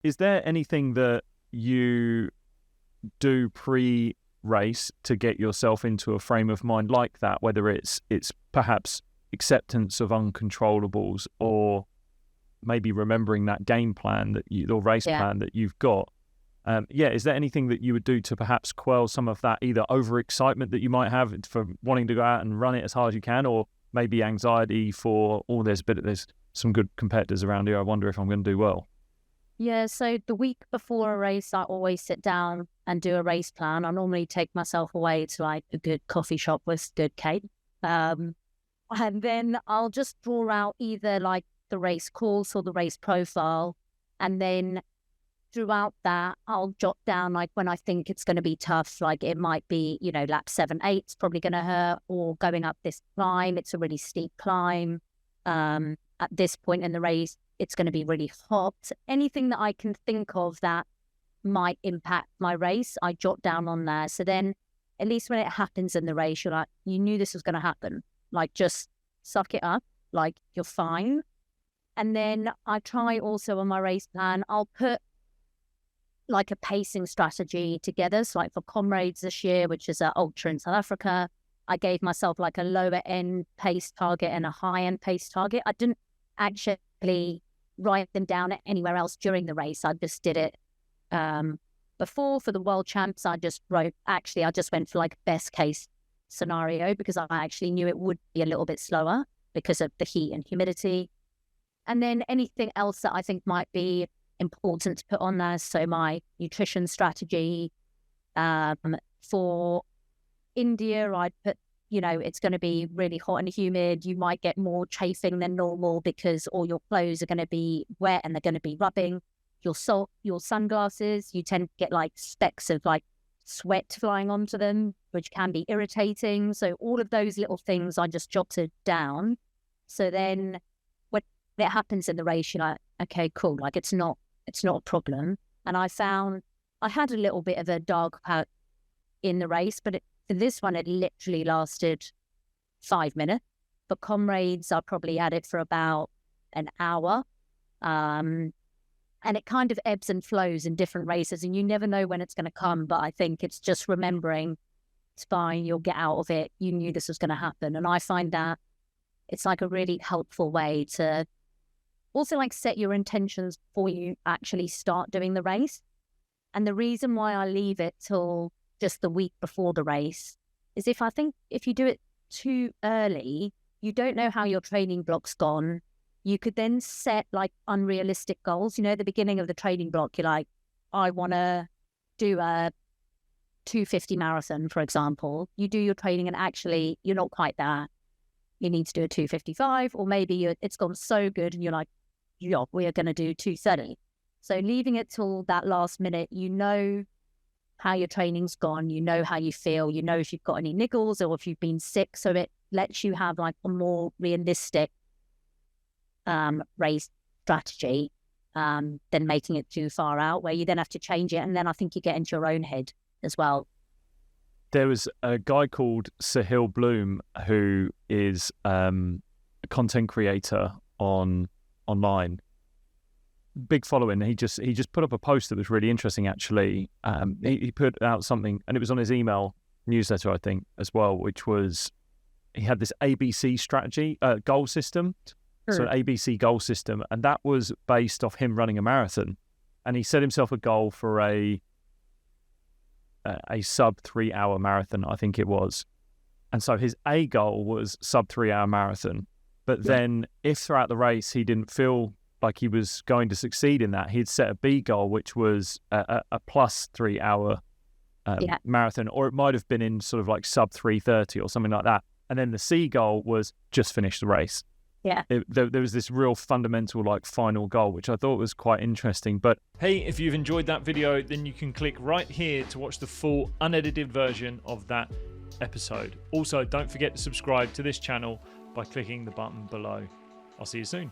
Is there anything that you do pre-race to get yourself into a frame of mind like that, whether it's perhaps acceptance of uncontrollables or maybe remembering that game plan or race plan that you've got? Is there anything that you would do to perhaps quell some of that either overexcitement that you might have for wanting to go out and run it as hard as you can, or maybe anxiety for, there's some good competitors around here, I wonder if I'm going to do well? Yeah, so the week before a race, I always sit down and do a race plan. I normally take myself away to like a good coffee shop with good cake. And then I'll just draw out either like the race course or the race profile. And then throughout that, I'll jot down like when I think it's going to be tough, like it might be, lap 7, 8 is probably going to hurt, or going up this climb, it's a really steep climb. At this point in the race, it's going to be really hot. Anything that I can think of that might impact my race, I jot down on there. So then at least when it happens in the race, you're like, you knew this was going to happen. Like, just suck it up. Like, you're fine. And then I try also on my race plan, I'll put like a pacing strategy together. So like for Comrades this year, which is an ultra in South Africa, I gave myself like a lower end pace target and a high end pace target. I didn't actually write them down anywhere else during the race. I just did it before for the World Champs. I just went for like best case scenario because I actually knew it would be a little bit slower because of the heat and humidity. And then anything else that I think might be important to put on there. So my nutrition strategy for India, I'd put, it's going to be really hot and humid. You might get more chafing than normal because all your clothes are going to be wet and they're going to be rubbing. Your sunglasses, you tend to get like specks of like sweat flying onto them, which can be irritating. So all of those little things I just jotted down. So then when it happens in the race, you're like, okay, cool. Like it's not a problem. And I found I had a little bit of a dark patch in the race, but for this one, it literally lasted 5 minutes. For Comrades, I probably had it for about an hour. And it kind of ebbs and flows in different races, and you never know when it's going to come. But I think it's just remembering it's fine, you'll get out of it. You knew this was going to happen. And I find that it's like a really helpful way to also like set your intentions before you actually start doing the race. And the reason why I leave it till just the week before the race is if you do it too early, you don't know how your training block's gone. You could then set like unrealistic goals. At the beginning of the training block, you're like, I want to do a 250 marathon, for example. You do your training and actually you're not quite there. You need to do a 255, or maybe it's gone so good and you're like, yeah, we are going to do 230. So leaving it till that last minute, how your training's gone, how you feel, if you've got any niggles or if you've been sick. So it lets you have like a more realistic race strategy than making it too far out where you then have to change it. And then I think you get into your own head as well. There was a guy called Sahil Bloom who is a content creator online, big following. He just put up a post that was really interesting actually. He put out something, and it was on his email newsletter I think as well, which was he had this ABC strategy goal system. So an ABC goal system, and that was based off him running a marathon. And he set himself a goal for a sub 3 hour marathon, I think it was. And so his A goal was sub 3 hour marathon. But then if throughout the race he didn't feel like he was going to succeed in that, he'd set a B goal, which was a plus 3 hour marathon, or it might have been in sort of like sub 3:30 or something like that. And then the C goal was just finish the race. Yeah. There was this real fundamental like final goal, which I thought was quite interesting. But hey, if you've enjoyed that video, then you can click right here to watch the full unedited version of that episode. Also, don't forget to subscribe to this channel by clicking the button below. I'll see you soon.